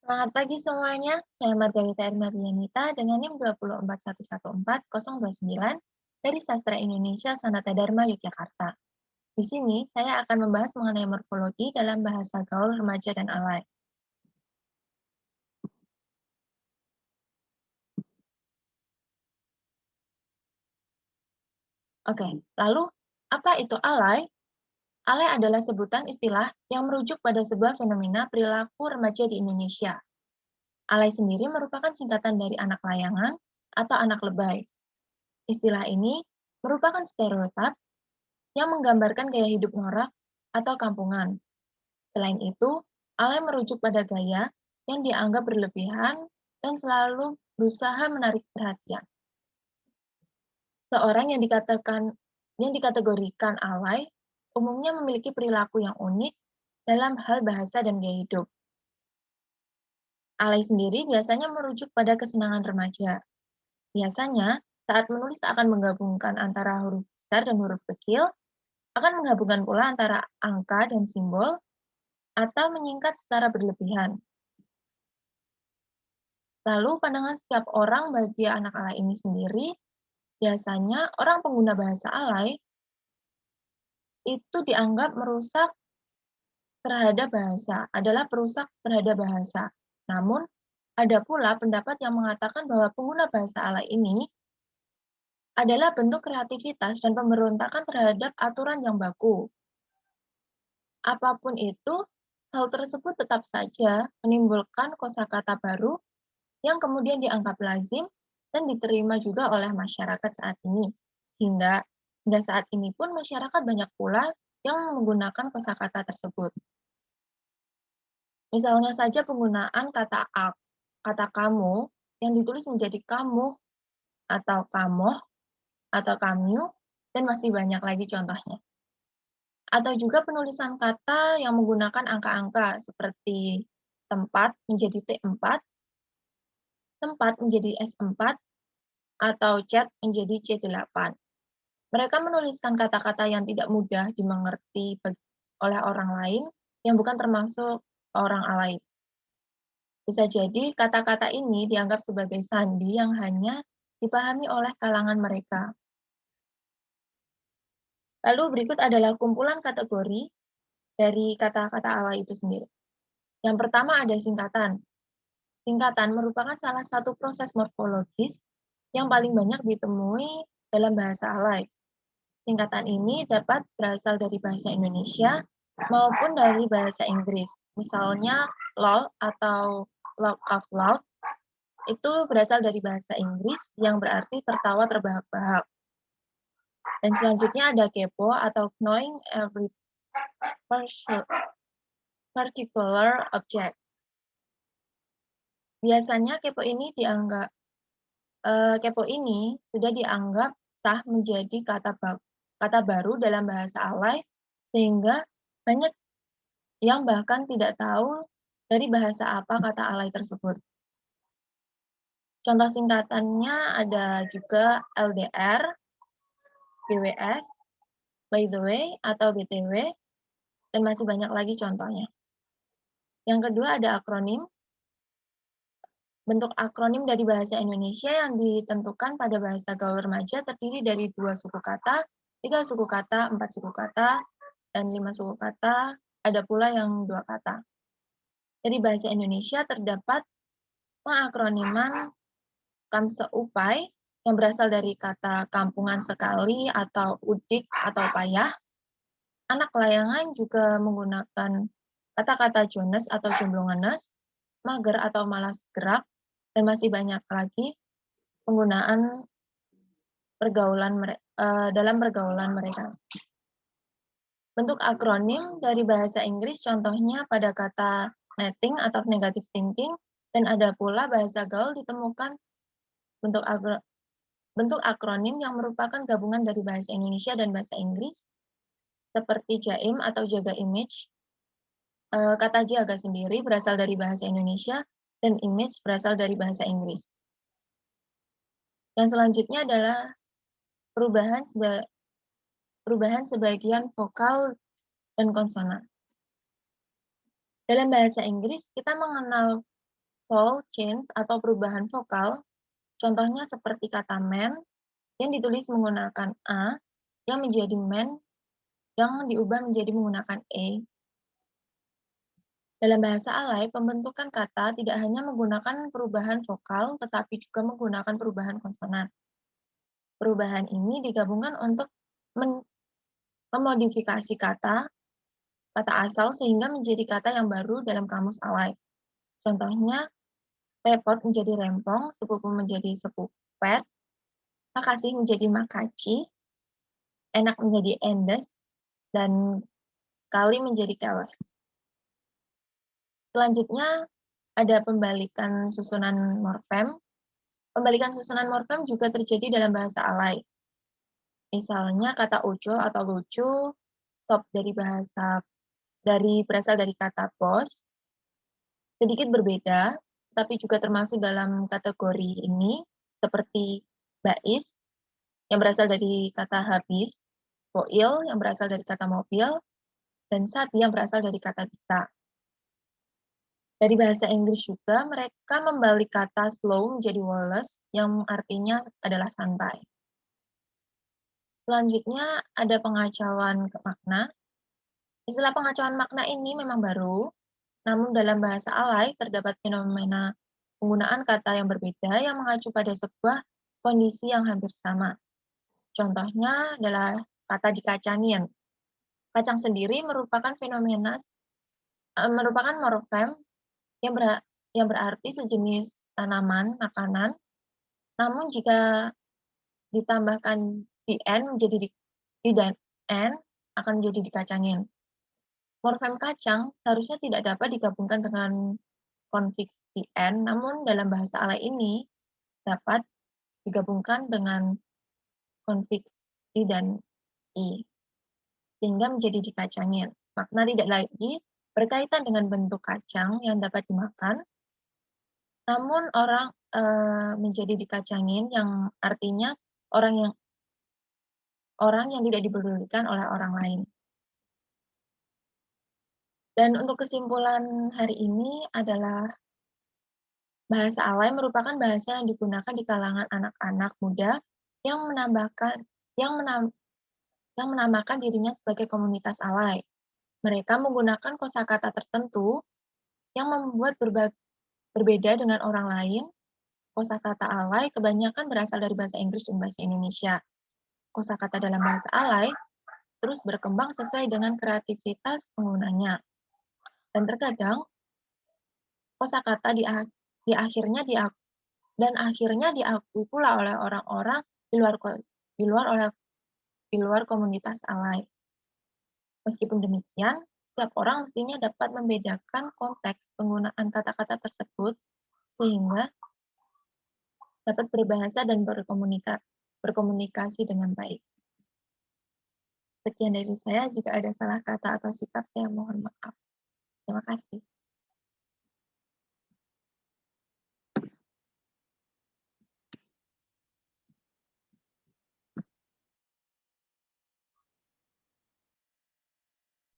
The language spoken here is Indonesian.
Selamat pagi semuanya, saya Margarita Ernabianita dengan NIM 241141029 dari Sastra Indonesia Sanata Dharma Yogyakarta. Di sini, saya akan membahas mengenai morfologi dalam bahasa gaul remaja dan alay. Oke, lalu apa itu alay? Alay adalah sebutan istilah yang merujuk pada sebuah fenomena perilaku remaja di Indonesia. Alay sendiri merupakan singkatan dari anak layangan atau anak lebay. Istilah ini merupakan stereotip yang menggambarkan gaya hidup norak atau kampungan. Selain itu, alay merujuk pada gaya yang dianggap berlebihan dan selalu berusaha menarik perhatian. Seorang yang dikategorikan alay umumnya memiliki perilaku yang unik dalam hal bahasa dan gaya hidup. Alay sendiri biasanya merujuk pada kesenangan remaja. Biasanya, saat menulis akan menggabungkan antara huruf besar dan huruf kecil, akan menggabungkan pula antara angka dan simbol, atau menyingkat secara berlebihan. Lalu pandangan setiap orang bagi anak alay ini sendiri, biasanya orang pengguna bahasa alay itu dianggap merusak terhadap bahasa, adalah perusak terhadap bahasa. Namun, ada pula pendapat yang mengatakan bahwa pengguna bahasa alay ini adalah bentuk kreativitas dan pemberontakan terhadap aturan yang baku. Apapun itu, hal tersebut tetap saja menimbulkan kosakata baru yang kemudian dianggap lazim dan diterima juga oleh masyarakat saat ini. Hingga saat ini pun masyarakat banyak pula yang menggunakan kosakata tersebut. Misalnya saja penggunaan kata kamu yang ditulis menjadi kamu atau kamoh atau kamyu dan masih banyak lagi contohnya. Atau juga penulisan kata yang menggunakan angka-angka seperti tempat menjadi T4, sempat menjadi S4, atau cat menjadi C8. Mereka menuliskan kata-kata yang tidak mudah dimengerti oleh orang lain yang bukan termasuk orang alay. Bisa jadi kata-kata ini dianggap sebagai sandi yang hanya dipahami oleh kalangan mereka. Lalu berikut adalah kumpulan kategori dari kata-kata alay itu sendiri. Yang pertama ada singkatan. Singkatan merupakan salah satu proses morfologis yang paling banyak ditemui dalam bahasa alay. Singkatan ini dapat berasal dari bahasa Indonesia maupun dari bahasa Inggris. Misalnya LOL atau laugh out loud itu berasal dari bahasa Inggris yang berarti tertawa terbahak-bahak. Dan selanjutnya ada kepo atau knowing every particular object. Biasanya kepo ini sudah dianggap sah menjadi kata baru dalam bahasa alay sehingga banyak yang bahkan tidak tahu dari bahasa apa kata alay tersebut. Contoh singkatannya ada juga LDR, BWS, by the way, atau BTW, dan masih banyak lagi contohnya. Yang kedua ada akronim. Bentuk akronim dari bahasa Indonesia yang ditentukan pada bahasa gaul remaja terdiri dari 2 suku kata, 3 suku kata, 4 suku kata, dan 5 suku kata, ada pula yang 2 kata. Dari bahasa Indonesia terdapat pengakroniman Kamseupai yang berasal dari kata kampungan sekali atau udik atau payah. Anak layangan juga menggunakan kata-kata jones atau jomblongenes, mager atau malas gerak, dan masih banyak lagi penggunaan dalam pergaulan mereka. Bentuk akronim dari bahasa Inggris contohnya pada kata netting atau negative thinking, dan ada pula bahasa gaul ditemukan bentuk akronim yang merupakan gabungan dari bahasa Indonesia dan bahasa Inggris, seperti jaim atau jaga image. Kata jaga sendiri berasal dari bahasa Indonesia, dan image berasal dari bahasa Inggris. Yang selanjutnya adalah perubahan sebagian vokal dan konsonan. Dalam bahasa Inggris, kita mengenal vowel change atau perubahan vokal, contohnya seperti kata man yang ditulis menggunakan a, yang menjadi man, yang diubah menjadi menggunakan e. Dalam bahasa alay, pembentukan kata tidak hanya menggunakan perubahan vokal, tetapi juga menggunakan perubahan konsonan. Perubahan ini digabungkan untuk memodifikasi kata asal sehingga menjadi kata yang baru dalam kamus alay. Contohnya, repot menjadi rempong, sepupu menjadi sepupet, makasih menjadi makaci, enak menjadi endes, dan kali menjadi keles. Selanjutnya, ada pembalikan susunan morfem. Pembalikan susunan morfem juga terjadi dalam bahasa alay. Misalnya kata ucul atau lucu, sop berasal dari kata bos, sedikit berbeda, tapi juga termasuk dalam kategori ini, seperti bais, yang berasal dari kata habis, foil, yang berasal dari kata mobil, dan sabi, yang berasal dari kata bisa. Dari bahasa Inggris juga, mereka membalik kata slow menjadi wolless, yang artinya adalah santai. Selanjutnya, ada pengacauan makna. Istilah pengacauan makna ini memang baru, namun dalam bahasa alay terdapat fenomena penggunaan kata yang berbeda yang mengacu pada sebuah kondisi yang hampir sama. Contohnya adalah kata dikacangin. Kacang sendiri merupakan merupakan morfem yang berarti sejenis tanaman, makanan, namun jika ditambahkan di "n" menjadi di dan "n" akan menjadi dikacangin. Morfem kacang seharusnya tidak dapat digabungkan dengan konfiks "n", namun dalam bahasa alay ini dapat digabungkan dengan konfiks "i" dan "i", sehingga menjadi dikacangin. Makna tidak lagi berkaitan dengan bentuk kacang yang dapat dimakan, namun menjadi dikacangin yang artinya orang yang tidak dipedulikan oleh orang lain. Dan untuk kesimpulan hari ini adalah bahasa alay merupakan bahasa yang digunakan di kalangan anak-anak muda yang menamakan dirinya sebagai komunitas alay. Mereka menggunakan kosakata tertentu yang membuat berbeda dengan orang lain. Kosakata alay kebanyakan berasal dari bahasa Inggris dan bahasa Indonesia. Kosakata dalam bahasa alay terus berkembang sesuai dengan kreativitas penggunanya. Dan terkadang kosakata akhirnya diakui pula oleh orang-orang di luar komunitas alay. Meskipun demikian, setiap orang mestinya dapat membedakan konteks penggunaan kata-kata tersebut sehingga dapat berbahasa dan berkomunikasi dengan baik. Sekian dari saya, jika ada salah kata atau sikap saya mohon maaf. Terima kasih.